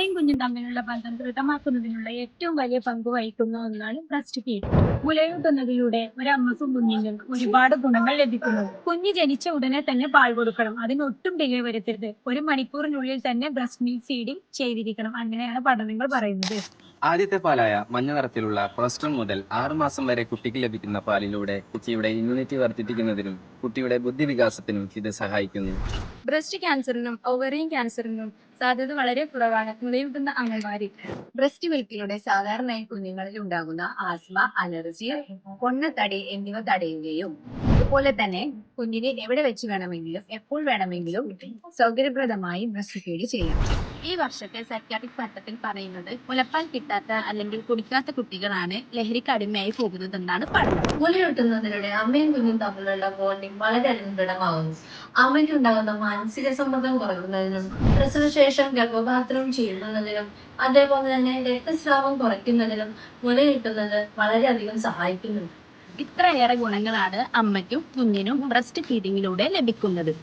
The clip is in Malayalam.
അമ്മയും കുഞ്ഞും തമ്മിലുള്ള ബന്ധം ദൃഢമാക്കുന്നതിനുള്ള ഏറ്റവും വലിയ പങ്ക് വഹിക്കുന്ന ഒന്നാണ് ബ്രസ്റ്റ് ഫീഡ്. മുലയൂട്ടുന്നതിലൂടെ ഒരമ്മക്കും കുഞ്ഞിനും ഒരുപാട് ഗുണങ്ങൾ ലഭിക്കുന്നു. കുഞ്ഞ് ജനിച്ച ഉടനെ തന്നെ പാൽ കൊടുക്കണം. അതിനൊട്ടും ഡിലേ വരുത്തരുത്. 1 മണിക്കൂറിനുള്ളിൽ തന്നെ ബ്രസ്റ്റ് മിൽക്ക് ഫീഡിംഗ് ചെയ്തിരിക്കണം. അങ്ങനെയാണ് പഠനങ്ങൾ പറയുന്നത്. ആദ്യത്തെ പാലായ മഞ്ഞ നിറത്തിലുള്ള കൊളസ്ട്രോൾ മുതൽ 6 മാസം വരെ കുട്ടിക്ക് ലഭിക്കുന്ന പാലിലൂടെ കുട്ടിയുടെ ഇമ്മ്യൂണിറ്റി വർദ്ധിപ്പിക്കുന്നതിനും കുട്ടിയുടെ ബുദ്ധിവികാസത്തിനും ഇത് സഹായിക്കുന്നു. ബ്രസ്റ്റ് ക്യാൻസറിനും ഓവറിയൻ ക്യാൻസറിനും സാധ്യത വളരെ കുറവാണ് മുലയൂട്ടുന്ന അമ്മമാരിൽ. ബ്രസ്റ്റ് മിൽക്കിലൂടെ സാധാരണയായി കുഞ്ഞുങ്ങളിൽ ഉണ്ടാകുന്ന ആസ്മ, അലർജി, പൊണ്ണത്തടി എന്നിവ തടയുകയും അതുപോലെ തന്നെ കുഞ്ഞിനെ എവിടെ വെച്ച് വേണമെങ്കിലും എപ്പോൾ വേണമെങ്കിലും സൗകര്യപ്രദമായി ബ്രസ്റ്റ് ഫീഡ് ചെയ്യാം. ഈ വർഷത്തെ സൈക്യാട്രിക് പഠനത്തിൽ പറയുന്നത് മുലപ്പാൽ കിട്ടാത്ത അല്ലെങ്കിൽ കുടിക്കാത്ത കുട്ടികളാണ് ലഹരിക്ക് അടിമയായി പോകുന്നതെന്നാണ് പഠനം. മുലയൂട്ടുന്നതിലൂടെ അമ്മയും കുഞ്ഞും തമ്മിലുള്ള ബോണ്ടിങ് വളരെയധികം ദൃഢമാകുന്നു. അമ്മയ്ക്കുണ്ടാകുന്ന മാനസിക സമ്മർദ്ദം കുറയ്ക്കുന്നതിനും പ്രസവശേഷം ഗർഭപാത്രം ചെയ്യുന്നതിനും അതേപോലെ തന്നെ രക്തസ്രാവം കുറയ്ക്കുന്നതിനും മുലയൂട്ടുന്നത് വളരെയധികം സഹായിക്കുന്നുണ്ട്. ഇത്രയേറെ ഗുണങ്ങളാണ് അമ്മയ്ക്കും കുഞ്ഞിനും ബ്രസ്റ്റ് ഫീഡിങ്ങിലൂടെ ലഭിക്കുന്നത്.